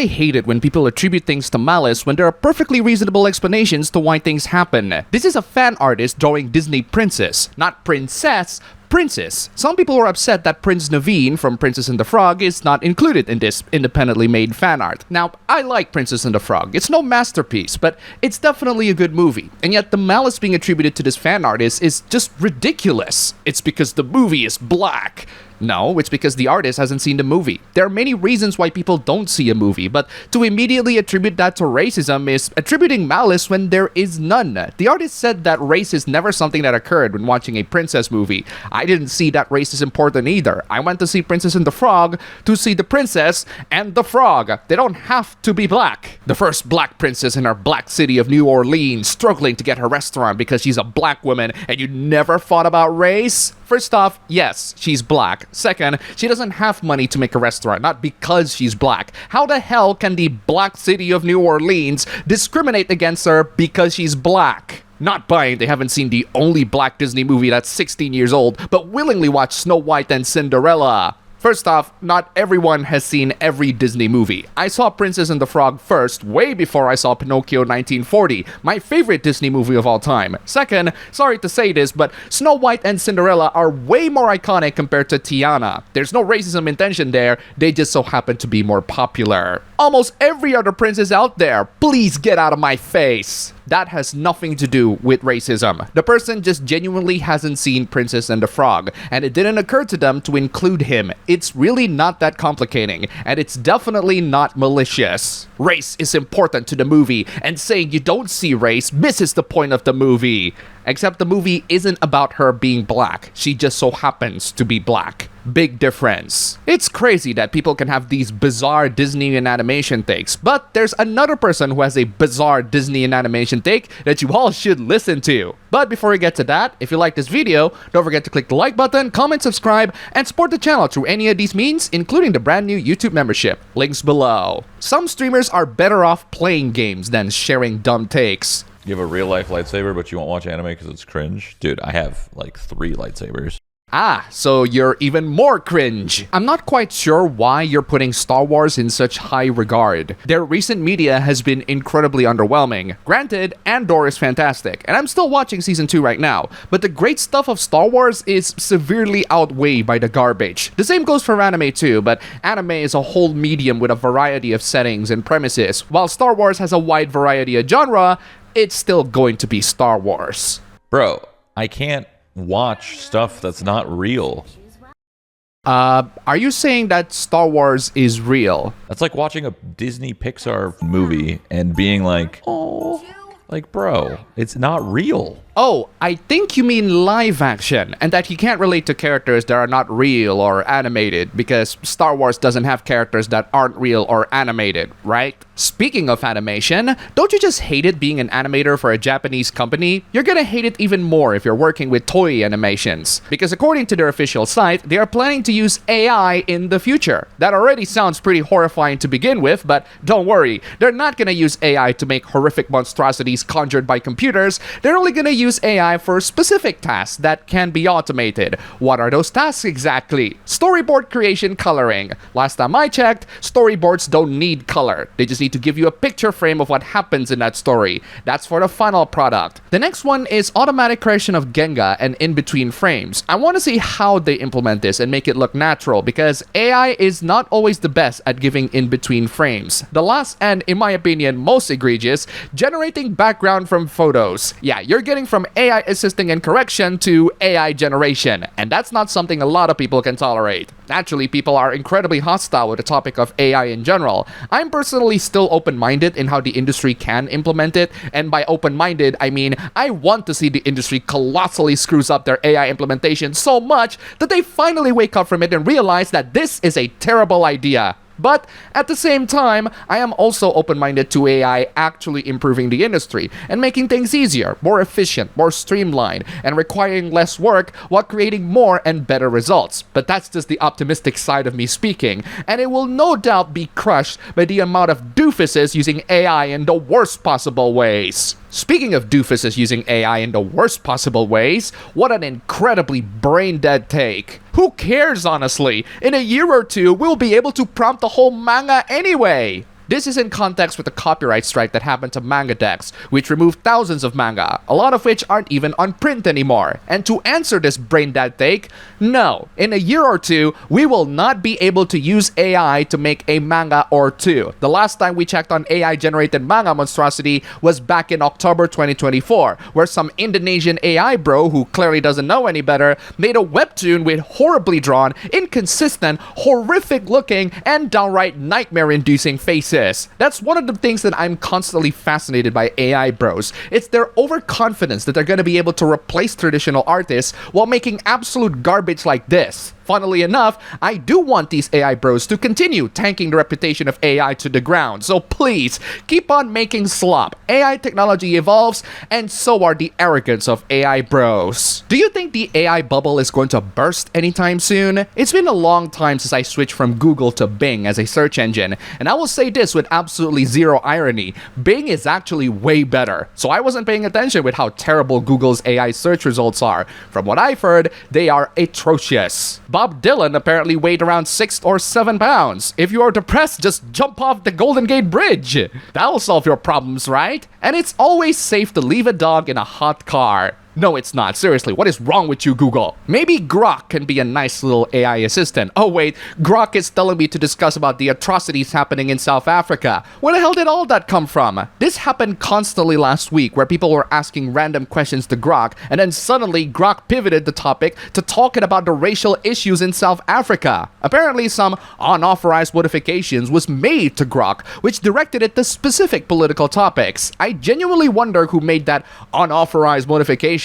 I hate it when people attribute things to Malice when there are perfectly reasonable explanations to why things happen. This is a fan artist drawing Disney princess, not princess, princess. Some people were upset that Prince Naveen from Princess and the Frog is not included in this independently made fan art. Now, I like Princess and the Frog. It's no masterpiece, but it's definitely a good movie. And yet the malice being attributed to this fan artist is just ridiculous. It's because the movie is black. No, it's because the artist hasn't seen the movie. There are many reasons why people don't see a movie, but to immediately attribute that to racism is attributing malice when there is none. The artist said that race is never something that occurred when watching a princess movie. I didn't see that race is important either. I went to see Princess and the Frog to see the princess and the frog. They don't have to be black. The first black princess in our black city of New Orleans struggling to get her restaurant because she's a black woman, and you never thought about race? First off, yes, she's black. Second, she doesn't have money to make a restaurant, not because she's black. How the hell can the black city of New Orleans discriminate against her because she's black? Not buying they haven't seen the only black Disney movie that's 16 years old, but willingly watch Snow White and Cinderella. First off, not everyone has seen every Disney movie. I saw Princess and the Frog first, way before I saw Pinocchio 1940, my favorite Disney movie of all time. Second, sorry to say this, but Snow White and Cinderella are way more iconic compared to Tiana. There's no racism intention there, they just so happen to be more popular. Almost every other princess out there, please get out of my face. That has nothing to do with racism. The person just genuinely hasn't seen Princess and the Frog, and it didn't occur to them to include him. It's really not that complicating, and it's definitely not malicious. Race is important to the movie, and saying you don't see race misses the point of the movie. Except the movie isn't about her being black. She just so happens to be black. Big difference. It's crazy that people can have these bizarre Disney and animation takes, but there's another person who has a bizarre Disney and animation take that you all should listen to. But before we get to that, if you like this video, don't forget to click the like button, comment, subscribe, and support the channel through any of these means, including the brand new YouTube membership. Links below. Some streamers are better off playing games than sharing dumb takes. You have a real life lightsaber, but you won't watch anime because it's cringe? Dude, I have like 3 lightsabers. Ah, so you're even more cringe. I'm not quite sure why you're putting Star Wars in such high regard. Their recent media has been incredibly underwhelming. Granted, Andor is fantastic, and I'm still watching Season 2 right now, but the great stuff of Star Wars is severely outweighed by the garbage. The same goes for anime too, but anime is a whole medium with a variety of settings and premises. While Star Wars has a wide variety of genre, it's still going to be Star Wars. Bro, I can't watch stuff that's not real. Are you saying that Star Wars is real? That's like watching a Disney Pixar movie and being like, oh, like, bro, it's not real. Oh, I think you mean live action, and that you can't relate to characters that are not real or animated, because Star Wars doesn't have characters that aren't real or animated, right? Speaking of animation, don't you just hate it being an animator for a Japanese company? You're gonna hate it even more if you're working with TOEI Animations, because according to their official site, they are planning to use AI in the future. That already sounds pretty horrifying to begin with, but don't worry, they're not gonna use AI to make horrific monstrosities conjured by computers. They're only gonna use AI for specific tasks that can be automated. What are those tasks exactly? Storyboard creation, coloring. Last time I checked, storyboards don't need color. They just need to give you a picture frame of what happens in that story. That's for the final product. The next one is automatic creation of Genga and in-between frames. I want to see how they implement this and make it look natural, because AI is not always the best at giving in-between frames. The last and, in my opinion, most egregious, generating background from photos. Yeah, you're getting from AI assisting and correction to AI generation, and that's not something a lot of people can tolerate. Naturally, people are incredibly hostile with the topic of AI in general. I'm personally still open-minded in how the industry can implement it, and by open-minded, I mean I want to see the industry colossally screws up their AI implementation so much that they finally wake up from it and realize that this is a terrible idea. But at the same time, I am also open-minded to AI actually improving the industry and making things easier, more efficient, more streamlined, and requiring less work while creating more and better results. But that's just the optimistic side of me speaking, and it will no doubt be crushed by the amount of doofuses using AI in the worst possible ways. Speaking of doofuses using AI in the worst possible ways, what an incredibly brain-dead take. Who cares, honestly? In a year or two, we'll be able to prompt the whole manga anyway. This is in context with the copyright strike that happened to manga decks, which removed thousands of manga, a lot of which aren't even on print anymore. And to answer this brain dead take, no, in a year or two, we will not be able to use AI to make a manga or two. The last time we checked on AI-generated manga monstrosity was back in October 2024, where some Indonesian AI bro who clearly doesn't know any better made a webtoon with horribly drawn, inconsistent, horrific looking, and downright nightmare-inducing faces. That's one of the things that I'm constantly fascinated by AI bros. It's their overconfidence that they're going to be able to replace traditional artists while making absolute garbage like this. Funnily enough, I do want these AI bros to continue tanking the reputation of AI to the ground, so please, keep on making slop. AI technology evolves, and so are the arrogance of AI bros. Do you think the AI bubble is going to burst anytime soon? It's been a long time since I switched from Google to Bing as a search engine, and I will say this with absolutely zero irony, Bing is actually way better. So I wasn't paying attention with how terrible Google's AI search results are. From what I've heard, they are atrocious. Bob Dylan apparently weighed around 6 or 7 pounds. If you are depressed, just jump off the Golden Gate Bridge. That'll solve your problems, right? And it's always safe to leave a dog in a hot car. No, it's not. Seriously, what is wrong with you, Google? Maybe Grok can be a nice little AI assistant. Oh wait, Grok is telling me to discuss about the atrocities happening in South Africa. Where the hell did all that come from? This happened constantly last week, where people were asking random questions to Grok, and then suddenly Grok pivoted the topic to talking about the racial issues in South Africa. Apparently some unauthorized modifications was made to Grok, which directed it to specific political topics. I genuinely wonder who made that unauthorized modification.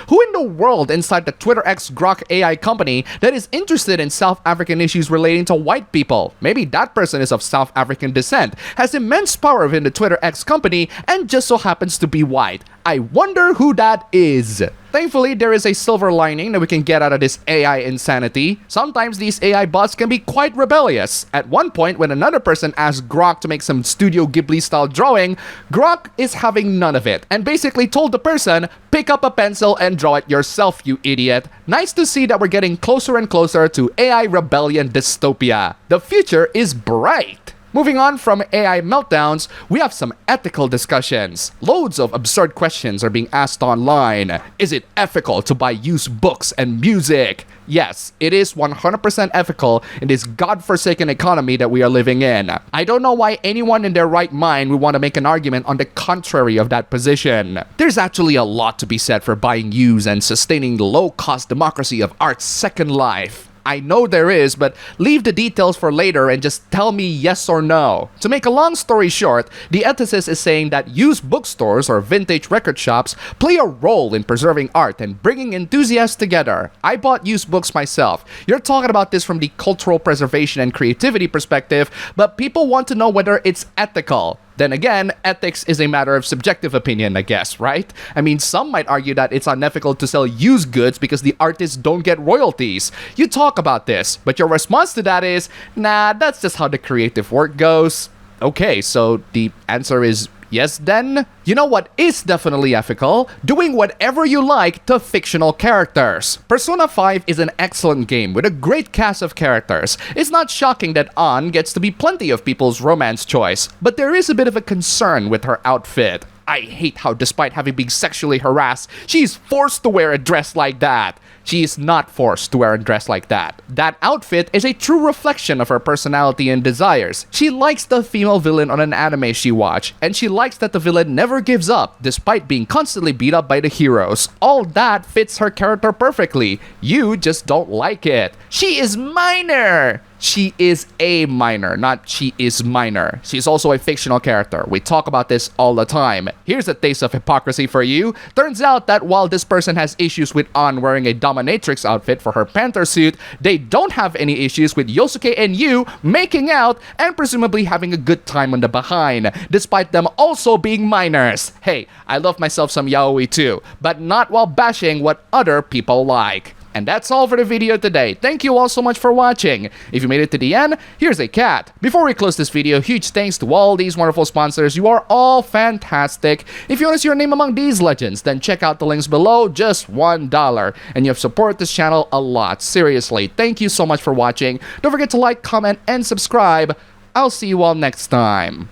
Who in the world inside the Twitter X Grok AI company that is interested in South African issues relating to white people? Maybe that person is of South African descent, has immense power within the Twitter X company, and just so happens to be white. I wonder who that is. Thankfully, there is a silver lining that we can get out of this AI insanity. Sometimes these AI bots can be quite rebellious. At one point, when another person asked Grok to make some Studio Ghibli-style drawing, Grok is having none of it, and basically told the person, pick up a pencil and draw it yourself, you idiot. Nice to see that we're getting closer and closer to AI rebellion dystopia. The future is bright. Moving on from AI meltdowns, we have some ethical discussions. Loads of absurd questions are being asked online. Is it ethical to buy used books and music? Yes, it is 100% ethical in this godforsaken economy that we are living in. I don't know why anyone in their right mind would want to make an argument on the contrary of that position. There's actually a lot to be said for buying used and sustaining the low-cost democracy of art's second life. I know there is, but leave the details for later and just tell me yes or no. To make a long story short, the ethicist is saying that used bookstores or vintage record shops play a role in preserving art and bringing enthusiasts together. I bought used books myself. You're talking about this from the cultural preservation and creativity perspective, but people want to know whether it's ethical. Then again, ethics is a matter of subjective opinion, I guess, right? I mean, some might argue that it's unethical to sell used goods because the artists don't get royalties. You talk about this, but your response to that is, nah, that's just how the creative work goes. Okay, so the answer is yes then? You know what is definitely ethical? Doing whatever you like to fictional characters. Persona 5 is an excellent game with a great cast of characters. It's not shocking that Ann gets to be plenty of people's romance choice, but there is a bit of a concern with her outfit. I hate how despite having been sexually harassed, she's forced to wear a dress like that. She is not forced to wear a dress like that. That outfit is a true reflection of her personality and desires. She likes the female villain on an anime she watched, and she likes that the villain never gives up despite being constantly beat up by the heroes. All that fits her character perfectly. You just don't like it. She is minor! She is a minor, not she is minor. She's also a fictional character. We talk about this all the time. Here's a taste of hypocrisy for you. Turns out that while this person has issues with Ann wearing a dominatrix outfit for her panther suit, they don't have any issues with Yosuke and Yu making out and presumably having a good time on the behind, despite them also being minors. Hey, I love myself some yaoi too, but not while bashing what other people like. And that's all for the video today. Thank you all so much for watching. If you made it to the end, here's a cat. Before we close this video, huge thanks to all these wonderful sponsors. You are all fantastic. If you want to see your name among these legends, then check out the links below, just $1. And you have supported this channel a lot. Seriously, thank you so much for watching. Don't forget to like, comment, and subscribe. I'll see you all next time.